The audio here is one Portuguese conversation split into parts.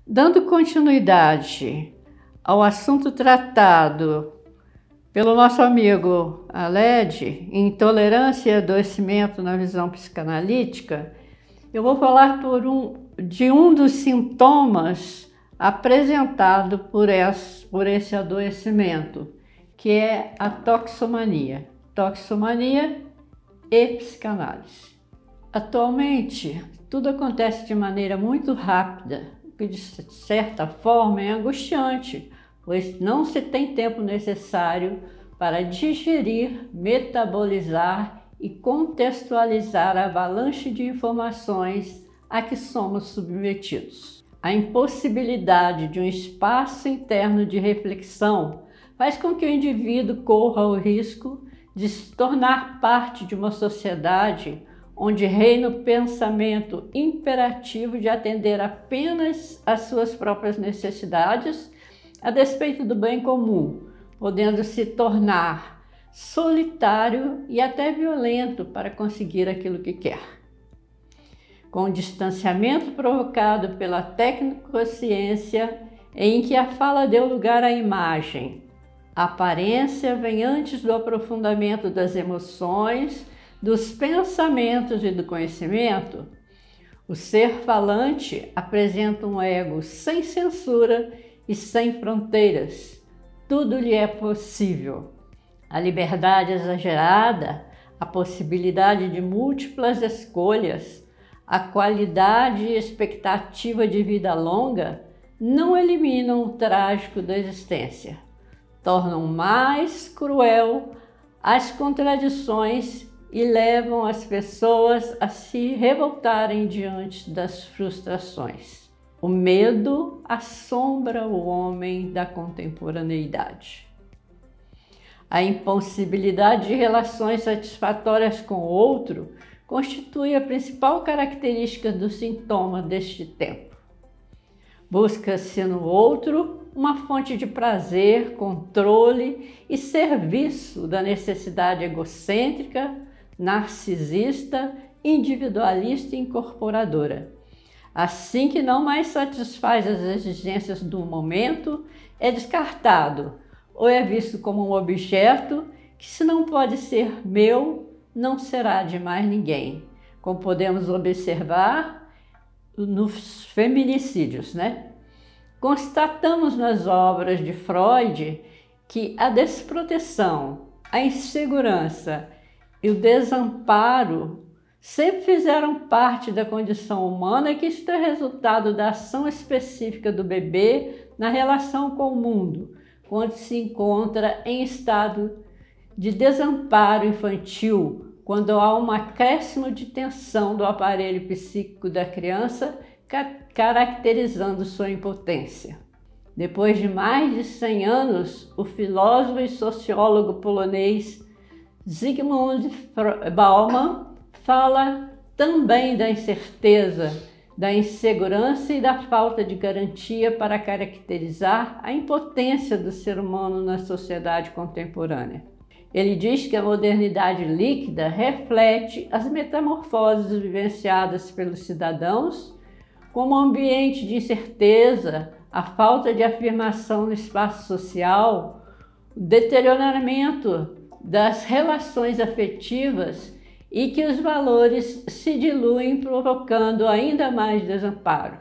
Dando continuidade ao assunto tratado pelo nosso amigo Aled, intolerância e adoecimento na visão psicanalítica, eu vou falar de um dos sintomas apresentado por esse adoecimento, que é a toxomania. Toxomania e psicanálise. Atualmente, tudo acontece de maneira muito rápida, o que de certa forma é angustiante, pois não se tem tempo necessário para digerir, metabolizar e contextualizar a avalanche de informações a que somos submetidos. A impossibilidade de um espaço interno de reflexão faz com que o indivíduo corra o risco de se tornar parte de uma sociedade onde reina o pensamento imperativo de atender apenas às suas próprias necessidades, a despeito do bem comum, podendo se tornar solitário e até violento para conseguir aquilo que quer. Com o distanciamento provocado pela tecnociência, em que a fala deu lugar à imagem, a aparência vem antes do aprofundamento das emoções, dos pensamentos e do conhecimento, o ser falante apresenta um ego sem censura e sem fronteiras. Tudo lhe é possível. A liberdade exagerada, a possibilidade de múltiplas escolhas, a qualidade e expectativa de vida longa não eliminam o trágico da existência. Tornam mais cruel as contradições e levam as pessoas a se revoltarem diante das frustrações. O medo assombra o homem da contemporaneidade. A impossibilidade de relações satisfatórias com o outro constitui a principal característica do sintoma deste tempo. Busca-se no outro uma fonte de prazer, controle e serviço da necessidade egocêntrica, narcisista, individualista e incorporadora. Assim que não mais satisfaz as exigências do momento, é descartado ou é visto como um objeto que, se não pode ser meu, não será de mais ninguém, como podemos observar nos feminicídios, Constatamos nas obras de Freud que a desproteção, a insegurança e o desamparo sempre fizeram parte da condição humana e que isto é resultado da ação específica do bebê na relação com o mundo, quando se encontra em estado de desamparo infantil, quando há um acréscimo de tensão do aparelho psíquico da criança, caracterizando sua impotência. Depois de mais de 100 anos, o filósofo e sociólogo polonês Zygmunt Bauman fala também da incerteza, da insegurança e da falta de garantia para caracterizar a impotência do ser humano na sociedade contemporânea. Ele diz que a modernidade líquida reflete as metamorfoses vivenciadas pelos cidadãos como um ambiente de incerteza, a falta de afirmação no espaço social, o deterioramento das relações afetivas e que os valores se diluem, provocando ainda mais desamparo.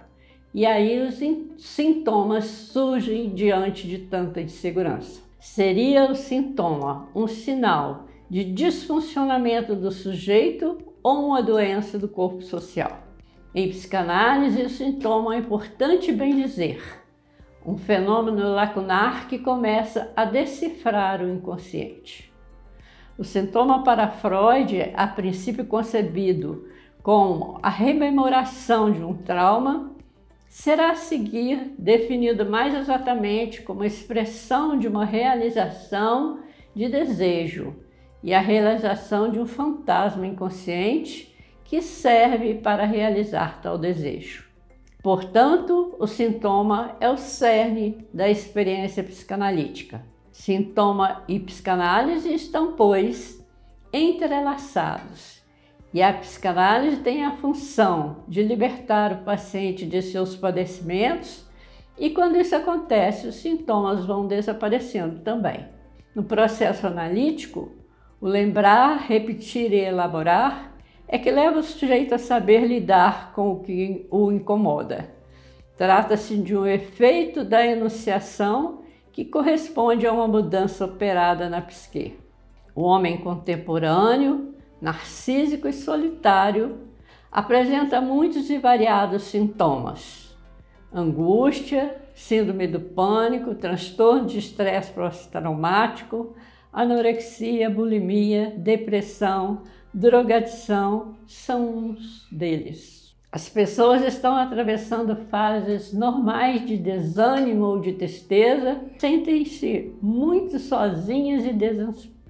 E aí os sintomas surgem diante de tanta insegurança. Seria o sintoma um sinal de disfuncionamento do sujeito ou uma doença do corpo social? Em psicanálise, o sintoma é importante bem dizer, um fenômeno lacunar que começa a decifrar o inconsciente. O sintoma para Freud, a princípio concebido como a rememoração de um trauma, será a seguir definido mais exatamente como a expressão de uma realização de desejo e a realização de um fantasma inconsciente que serve para realizar tal desejo. Portanto, o sintoma é o cerne da experiência psicanalítica. Sintoma e psicanálise estão, pois, entrelaçados. E a psicanálise tem a função de libertar o paciente de seus padecimentos E quando isso acontece, os sintomas vão desaparecendo também. No processo analítico, o lembrar, repetir e elaborar é que leva o sujeito a saber lidar com o que o incomoda. Trata-se de um efeito da enunciação que corresponde a uma mudança operada na psique. O homem contemporâneo, narcísico e solitário, apresenta muitos e variados sintomas: angústia, síndrome do pânico, transtorno de estresse pós-traumático, anorexia, bulimia, depressão, drogadição são uns deles. As pessoas estão atravessando fases normais de desânimo ou de tristeza, sentem-se muito sozinhas e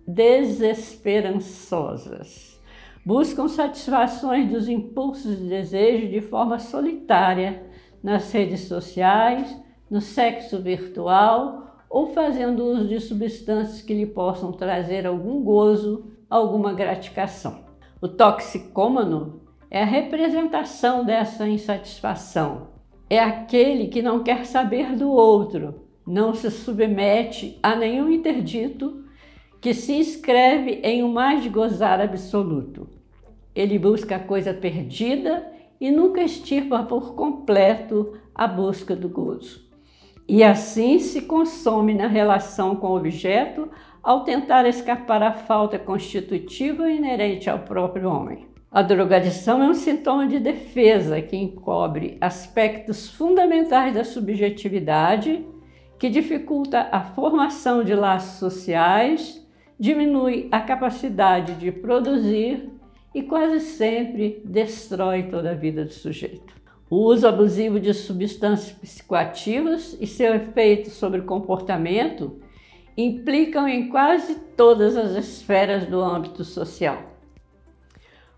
desesperançosas. Buscam satisfações dos impulsos de desejo de forma solitária nas redes sociais, no sexo virtual ou fazendo uso de substâncias que lhe possam trazer algum gozo, alguma gratificação. O toxicômano é a representação dessa insatisfação. É aquele que não quer saber do outro, não se submete a nenhum interdito, que se inscreve em um mais de gozar absoluto. Ele busca a coisa perdida e nunca extirpa por completo a busca do gozo. E assim se consome na relação com o objeto ao tentar escapar à falta constitutiva inerente ao próprio homem. A drogadição é um sintoma de defesa que encobre aspectos fundamentais da subjetividade, que dificulta a formação de laços sociais, diminui a capacidade de produzir e quase sempre destrói toda a vida do sujeito. O uso abusivo de substâncias psicoativas e seu efeito sobre o comportamento implicam em quase todas as esferas do âmbito social.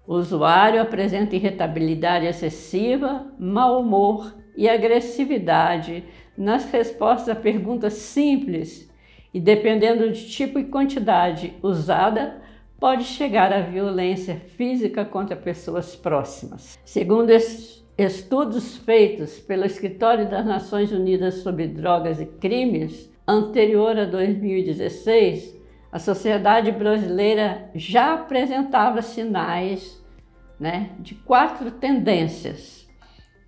O usuário apresenta irritabilidade excessiva, mau humor e agressividade nas respostas a perguntas simples e, dependendo de tipo e quantidade usada, pode chegar à violência física contra pessoas próximas. Segundo estudos feitos pelo Escritório das Nações Unidas sobre Drogas e Crimes, anterior a 2016, a sociedade brasileira já apresentava sinais, de 4 tendências: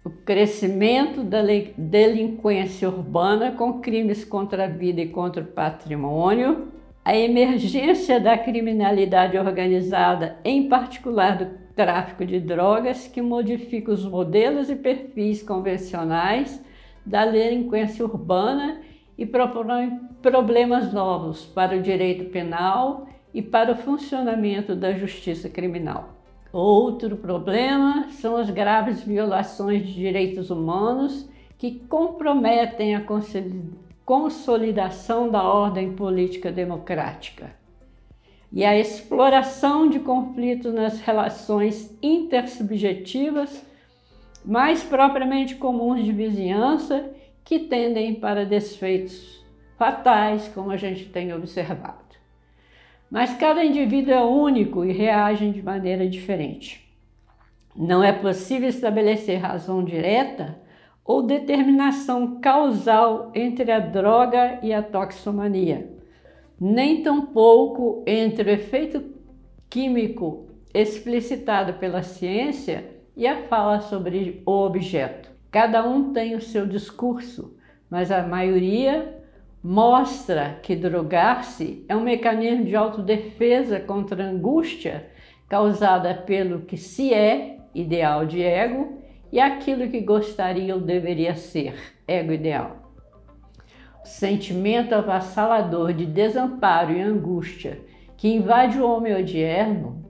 o crescimento da delinquência urbana com crimes contra a vida e contra o patrimônio, a emergência da criminalidade organizada, em particular do tráfico de drogas, que modifica os modelos e perfis convencionais da delinquência urbana e propõe problemas novos para o direito penal e para o funcionamento da justiça criminal. Outro problema são as graves violações de direitos humanos que comprometem a consolidação da ordem política democrática e a exploração de conflitos nas relações intersubjetivas, mais propriamente comuns de vizinhança, que tendem para desfeitos fatais, como a gente tem observado. Mas cada indivíduo é único e reage de maneira diferente. Não é possível estabelecer razão direta ou determinação causal entre a droga e a toxicomania, nem tampouco entre o efeito químico explicitado pela ciência e a fala sobre o objeto. Cada um tem o seu discurso, mas a maioria mostra que drogar-se é um mecanismo de autodefesa contra a angústia causada pelo que se é, ideal de ego, e aquilo que gostaria ou deveria ser, ego ideal. O sentimento avassalador de desamparo e angústia que invade o homem odierno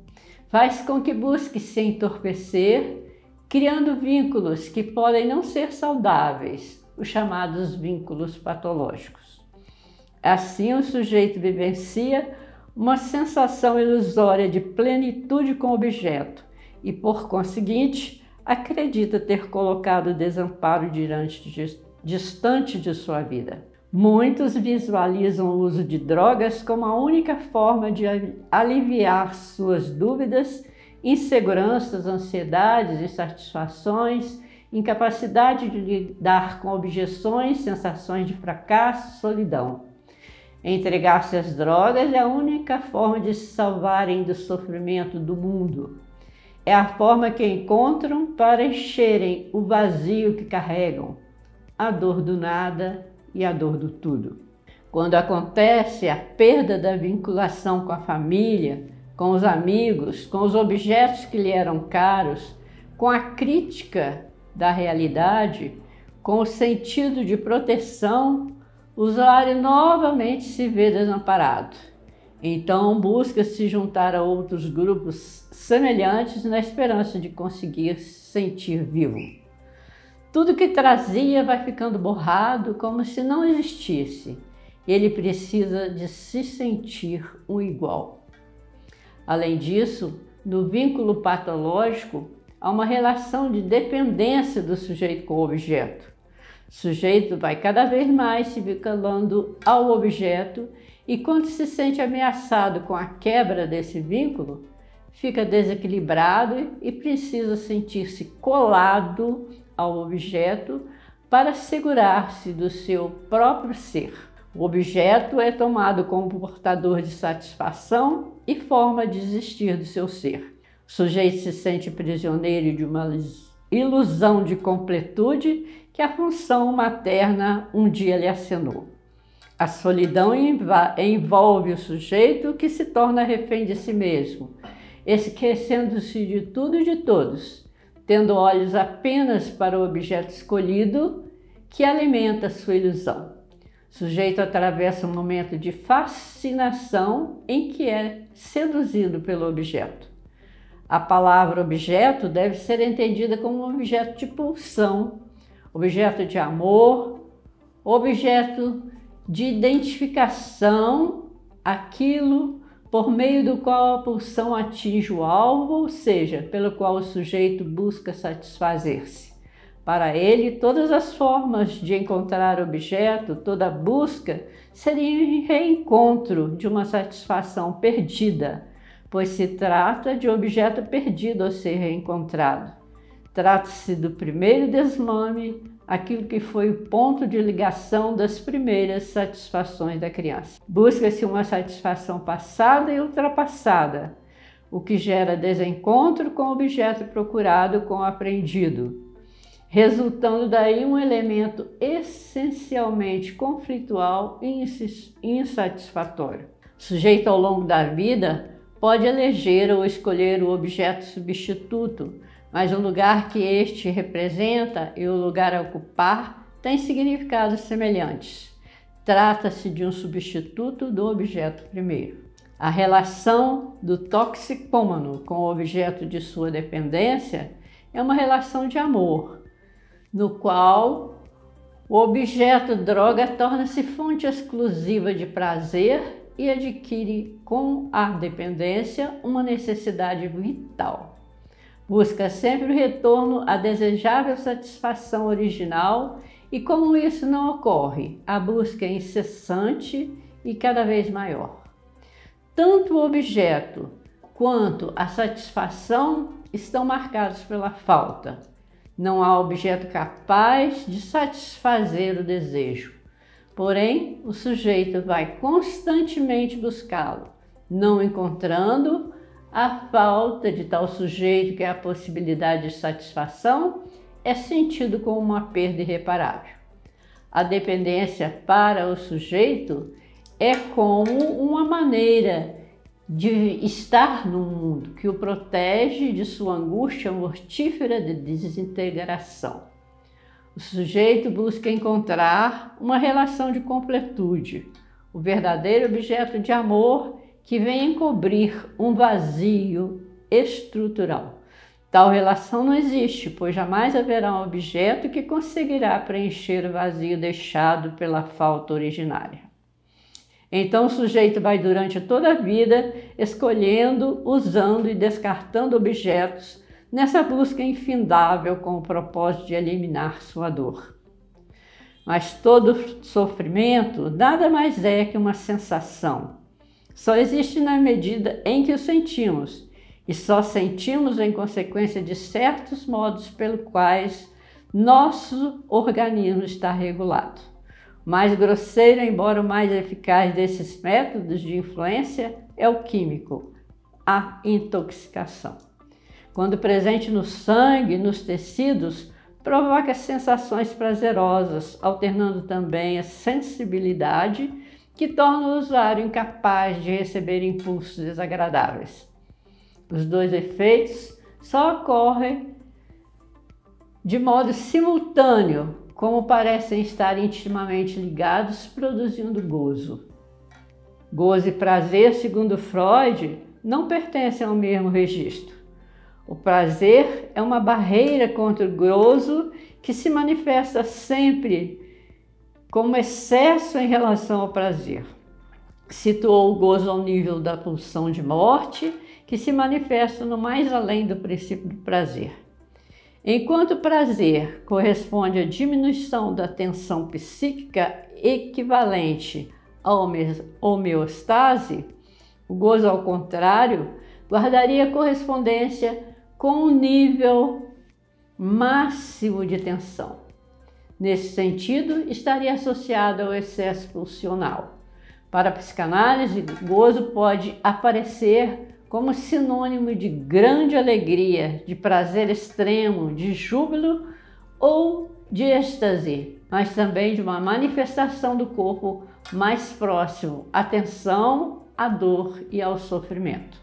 faz com que busque se entorpecer, criando vínculos que podem não ser saudáveis, os chamados vínculos patológicos. Assim, o sujeito vivencia uma sensação ilusória de plenitude com o objeto e, por conseguinte, acredita ter colocado o desamparo distante de sua vida. Muitos visualizam o uso de drogas como a única forma de aliviar suas dúvidas, inseguranças, ansiedades, insatisfações, incapacidade de lidar com objeções, sensações de fracasso, solidão. Entregar-se às drogas é a única forma de se salvarem do sofrimento do mundo. É a forma que encontram para encherem o vazio que carregam, a dor do nada e a dor do tudo. Quando acontece a perda da vinculação com a família, com os amigos, com os objetos que lhe eram caros, com a crítica da realidade, com o sentido de proteção, o usuário novamente se vê desamparado. Então busca se juntar a outros grupos semelhantes na esperança de conseguir se sentir vivo. Tudo que trazia vai ficando borrado como se não existisse. Ele precisa de se sentir um igual. Além disso, no vínculo patológico, há uma relação de dependência do sujeito com o objeto. O sujeito vai cada vez mais se vinculando ao objeto e quando se sente ameaçado com a quebra desse vínculo, fica desequilibrado e precisa sentir-se colado ao objeto para assegurar-se do seu próprio ser. O objeto é tomado como portador de satisfação e forma a desistir do seu ser. O sujeito se sente prisioneiro de uma ilusão de completude que a função materna um dia lhe acenou. A solidão envolve o sujeito que se torna refém de si mesmo, esquecendo-se de tudo e de todos, tendo olhos apenas para o objeto escolhido que alimenta sua ilusão. O sujeito atravessa um momento de fascinação em que é seduzido pelo objeto. A palavra objeto deve ser entendida como um objeto de pulsão, objeto de amor, objeto de identificação, aquilo por meio do qual a pulsão atinge o alvo, ou seja, pelo qual o sujeito busca satisfazer-se. Para ele, todas as formas de encontrar objeto, toda busca, seria reencontro de uma satisfação perdida, pois se trata de objeto perdido a ser reencontrado. Trata-se do primeiro desmame, aquilo que foi o ponto de ligação das primeiras satisfações da criança. Busca-se uma satisfação passada e ultrapassada, o que gera desencontro com o objeto procurado com o aprendido, resultando daí um elemento essencialmente conflitual e insatisfatório. O sujeito, ao longo da vida, pode eleger ou escolher o objeto substituto, mas o lugar que este representa e o lugar a ocupar têm significados semelhantes. Trata-se de um substituto do objeto primeiro. A relação do toxicômano com o objeto de sua dependência é uma relação de amor, no qual o objeto droga torna-se fonte exclusiva de prazer e adquire com a dependência uma necessidade vital. Busca sempre o retorno à desejável satisfação original e, como isso não ocorre, a busca é incessante e cada vez maior. Tanto o objeto quanto a satisfação estão marcados pela falta. Não há objeto capaz de satisfazer o desejo. Porém, o sujeito vai constantemente buscá-lo, não encontrando. A falta de tal sujeito que é a possibilidade de satisfação é sentido como uma perda irreparável. A dependência para o sujeito é como uma maneira de estar no mundo que o protege de sua angústia mortífera de desintegração. O sujeito busca encontrar uma relação de completude, o verdadeiro objeto de amor que vem encobrir um vazio estrutural. Tal relação não existe, pois jamais haverá um objeto que conseguirá preencher o vazio deixado pela falta originária. Então o sujeito vai durante toda a vida escolhendo, usando e descartando objetos nessa busca infindável com o propósito de eliminar sua dor. Mas todo sofrimento nada mais é que uma sensação. Só existe na medida em que o sentimos, e só sentimos em consequência de certos modos pelos quais nosso organismo está regulado. O mais grosseiro, embora o mais eficaz desses métodos de influência, é o químico, a intoxicação. Quando presente no sangue, nos tecidos, provoca sensações prazerosas, alternando também a sensibilidade que torna o usuário incapaz de receber impulsos desagradáveis. Os dois efeitos só ocorrem de modo simultâneo, como parecem estar intimamente ligados, produzindo gozo. Gozo e prazer, segundo Freud, não pertencem ao mesmo registro. O prazer é uma barreira contra o gozo que se manifesta sempre como excesso em relação ao prazer. Situou o gozo ao nível da pulsão de morte, que se manifesta no mais além do princípio do prazer. Enquanto o prazer corresponde à diminuição da tensão psíquica equivalente à homeostase, o gozo, ao contrário, guardaria correspondência com o nível máximo de tensão. Nesse sentido, estaria associado ao excesso pulsional. Para a psicanálise, o gozo pode aparecer como sinônimo de grande alegria, de prazer extremo, de júbilo ou de êxtase, mas também de uma manifestação do corpo mais próximo à tensão, à dor e ao sofrimento.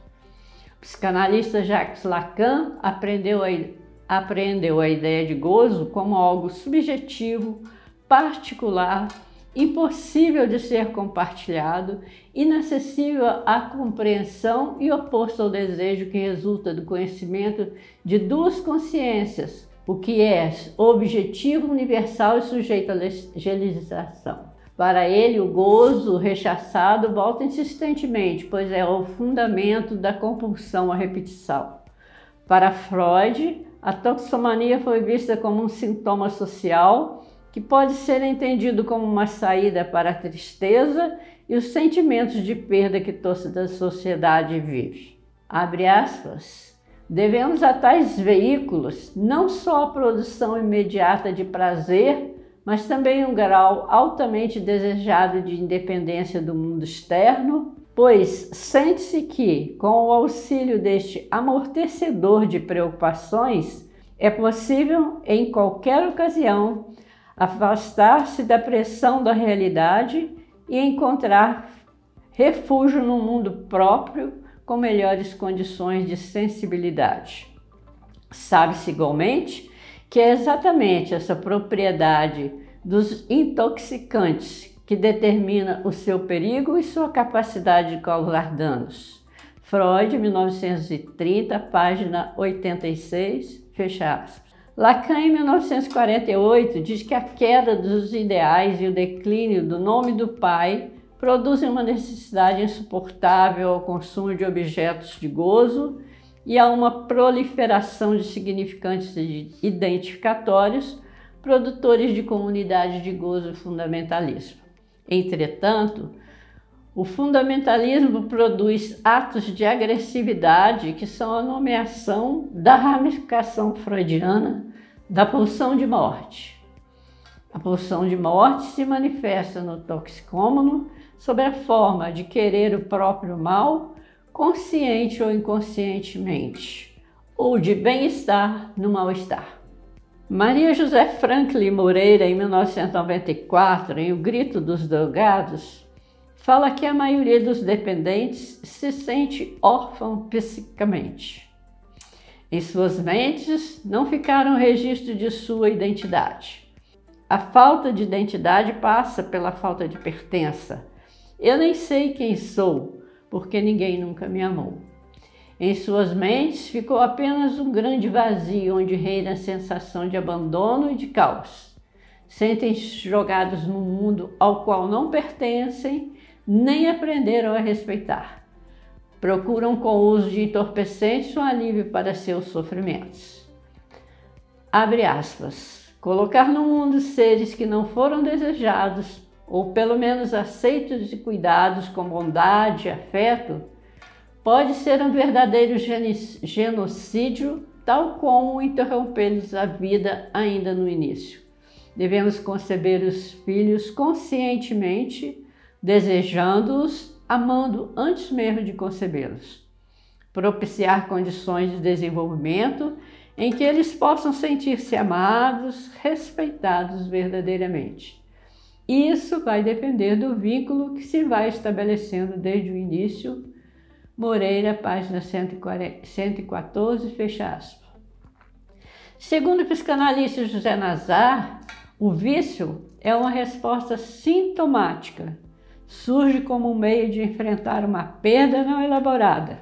O psicanalista Jacques Lacan apreendeu a ideia de gozo como algo subjetivo, particular, impossível de ser compartilhado, inacessível à compreensão e oposto ao desejo que resulta do conhecimento de duas consciências, o que é objetivo, universal e sujeito à legislação. Para ele, o gozo rechaçado volta insistentemente, pois é o fundamento da compulsão à repetição. Para Freud, a toxicomania foi vista como um sintoma social que pode ser entendido como uma saída para a tristeza e os sentimentos de perda que toda a sociedade vive. Abre aspas. Devemos a tais veículos não só a produção imediata de prazer, mas também um grau altamente desejado de independência do mundo externo, pois sente-se que, com o auxílio deste amortecedor de preocupações, é possível, em qualquer ocasião, afastar-se da pressão da realidade e encontrar refúgio no mundo próprio com melhores condições de sensibilidade. Sabe-se igualmente que é exatamente essa propriedade dos intoxicantes que determina o seu perigo e sua capacidade de causar danos. Freud, 1930, página 86, fecha aspas. Lacan, em 1948, diz que a queda dos ideais e o declínio do nome do pai produzem uma necessidade insuportável ao consumo de objetos de gozo e a uma proliferação de significantes identificatórios, produtores de comunidade de gozo e fundamentalismo. Entretanto, o fundamentalismo produz atos de agressividade que são a nomeação da ramificação freudiana da pulsão de morte. A pulsão de morte se manifesta no toxicômano sob a forma de querer o próprio mal, consciente ou inconscientemente, ou de bem-estar no mal-estar. Maria José Franklin Moreira, em 1994, em O Grito dos Drogados, fala que a maioria dos dependentes se sente órfão psiquicamente. Em suas mentes não ficaram registro de sua identidade. A falta de identidade passa pela falta de pertença. Eu nem sei quem sou, porque ninguém nunca me amou. Em suas mentes ficou apenas um grande vazio onde reina a sensação de abandono e de caos. Sentem-se jogados num mundo ao qual não pertencem, nem aprenderam a respeitar. Procuram com o uso de entorpecentes um alívio para seus sofrimentos. Abre aspas. Colocar no mundo seres que não foram desejados, ou pelo menos aceitos e cuidados com bondade e afeto, pode ser um verdadeiro genocídio tal como interromper-lhes a vida ainda no início. Devemos conceber os filhos conscientemente, desejando-os, amando antes mesmo de concebê-los. Propiciar condições de desenvolvimento em que eles possam sentir-se amados, respeitados verdadeiramente. Isso vai depender do vínculo que se vai estabelecendo desde o início. Moreira, página 114, fecha aspas. Segundo o psicanalista José Nazar, o vício é uma resposta sintomática. Surge como um meio de enfrentar uma perda não elaborada.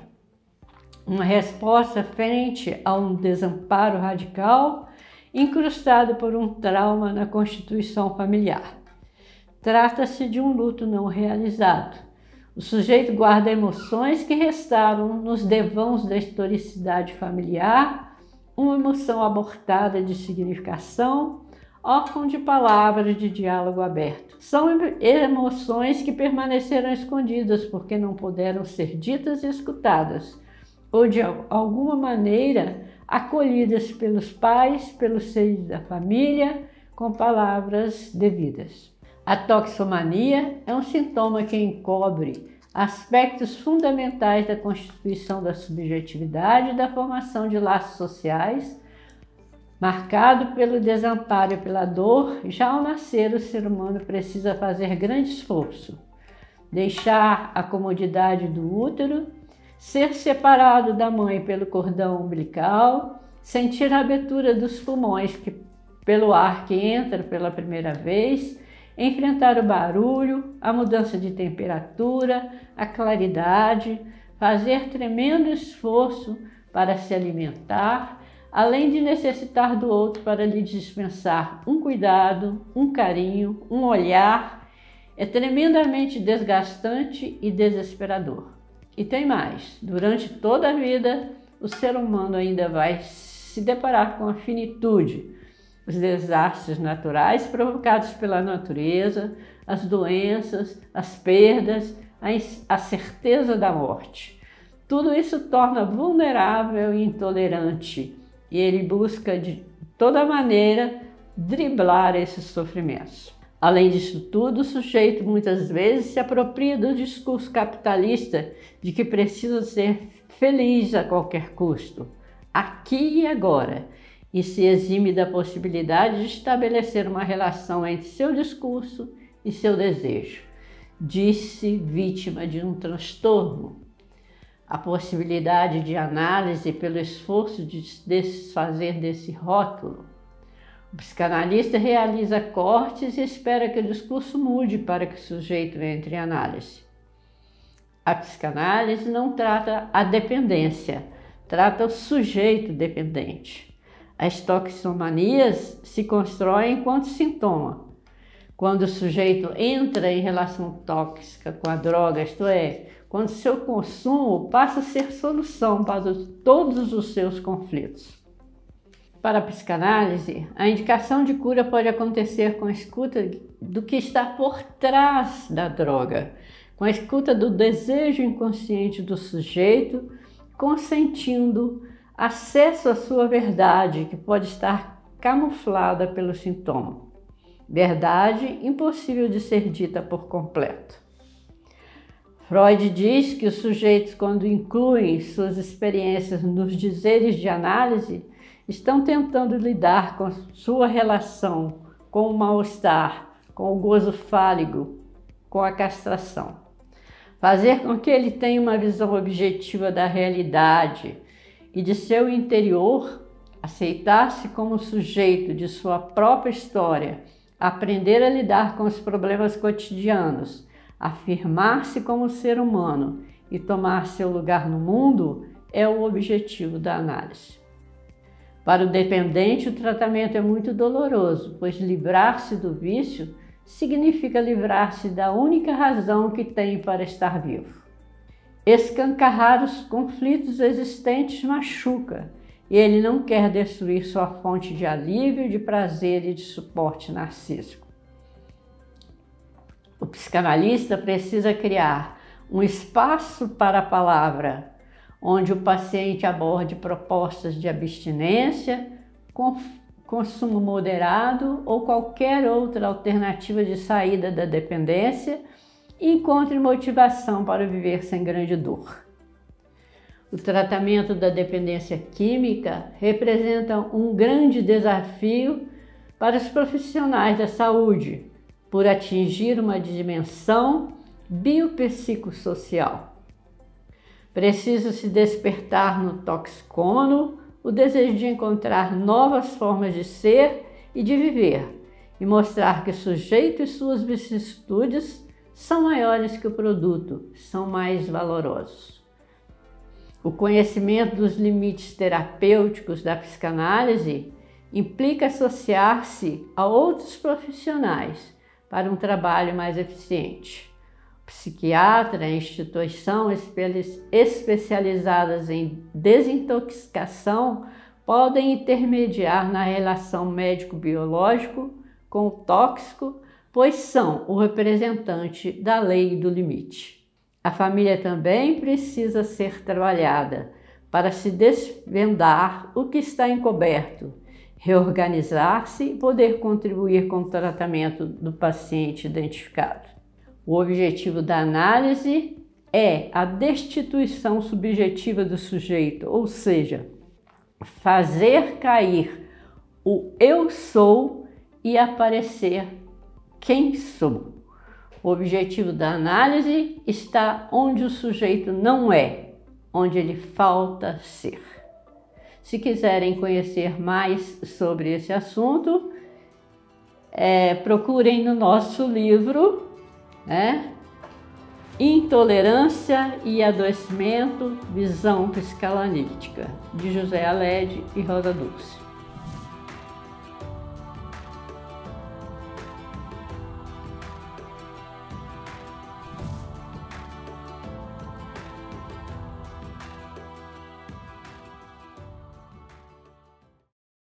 Uma resposta frente a um desamparo radical incrustado por um trauma na constituição familiar. Trata-se de um luto não realizado. O sujeito guarda emoções que restaram nos devãos da historicidade familiar, uma emoção abortada de significação, órfão de palavras de diálogo aberto. São emoções que permaneceram escondidas porque não puderam ser ditas e escutadas, ou de alguma maneira acolhidas pelos pais, pelos seios da família, com palavras devidas. A toxicomania é um sintoma que encobre aspectos fundamentais da constituição da subjetividade e da formação de laços sociais, marcado pelo desamparo e pela dor. Já ao nascer, o ser humano precisa fazer grande esforço, deixar a comodidade do útero, ser separado da mãe pelo cordão umbilical, sentir a abertura dos pulmões pelo ar que entra pela primeira vez, enfrentar o barulho, a mudança de temperatura, a claridade, fazer tremendo esforço para se alimentar, além de necessitar do outro para lhe dispensar um cuidado, um carinho, um olhar. É tremendamente desgastante e desesperador. E tem mais, durante toda a vida, o ser humano ainda vai se deparar com a finitude, os desastres naturais provocados pela natureza, as doenças, as perdas, a certeza da morte. Tudo isso torna vulnerável e intolerante, e ele busca de toda maneira driblar esses sofrimentos. Além disso tudo, o sujeito muitas vezes se apropria do discurso capitalista de que precisa ser feliz a qualquer custo, aqui e agora, e se exime da possibilidade de estabelecer uma relação entre seu discurso e seu desejo. Disse vítima de um transtorno. A possibilidade de análise pelo esforço de se desfazer desse rótulo. O psicanalista realiza cortes e espera que o discurso mude para que o sujeito entre em análise. A psicanálise não trata a dependência, trata o sujeito dependente. As toxicomanias se constroem enquanto sintoma. Quando o sujeito entra em relação tóxica com a droga, isto é, quando seu consumo passa a ser solução para todos os seus conflitos. Para a psicanálise, a indicação de cura pode acontecer com a escuta do que está por trás da droga, com a escuta do desejo inconsciente do sujeito, consentindo acesso à sua verdade, que pode estar camuflada pelo sintoma. Verdade impossível de ser dita por completo. Freud diz que os sujeitos, quando incluem suas experiências nos dizeres de análise, estão tentando lidar com sua relação com o mal-estar, com o gozo fálico, com a castração. Fazer com que ele tenha uma visão objetiva da realidade e de seu interior, aceitar-se como sujeito de sua própria história, aprender a lidar com os problemas cotidianos, afirmar-se como ser humano e tomar seu lugar no mundo é o objetivo da análise. Para o dependente, o tratamento é muito doloroso, pois livrar-se do vício significa livrar-se da única razão que tem para estar vivo. Escancarar os conflitos existentes machuca, e ele não quer destruir sua fonte de alívio, de prazer e de suporte narcísico. O psicanalista precisa criar um espaço para a palavra, onde o paciente aborde propostas de abstinência, consumo moderado ou qualquer outra alternativa de saída da dependência e encontre motivação para viver sem grande dor. O tratamento da dependência química representa um grande desafio para os profissionais da saúde, por atingir uma dimensão biopsicossocial. Preciso se despertar no toxicômano o desejo de encontrar novas formas de ser e de viver, e mostrar que o sujeito e suas vicissitudes são maiores que o produto, são mais valorosos. O conhecimento dos limites terapêuticos da psicanálise implica associar-se a outros profissionais para um trabalho mais eficiente. O psiquiatra e instituição especializadas em desintoxicação podem intermediar na relação médico-biológico com o tóxico, pois são o representante da lei do limite. A família também precisa ser trabalhada para se desvendar o que está encoberto, reorganizar-se e poder contribuir com o tratamento do paciente identificado. O objetivo da análise é a destituição subjetiva do sujeito, ou seja, fazer cair o eu sou e aparecer quem sou. O objetivo da análise está onde o sujeito não é, onde ele falta ser. Se quiserem conhecer mais sobre esse assunto, procurem no nosso livro, Intolerância e Adoecimento, Visão Psicanalítica, de José Aled e Rosa Dulce.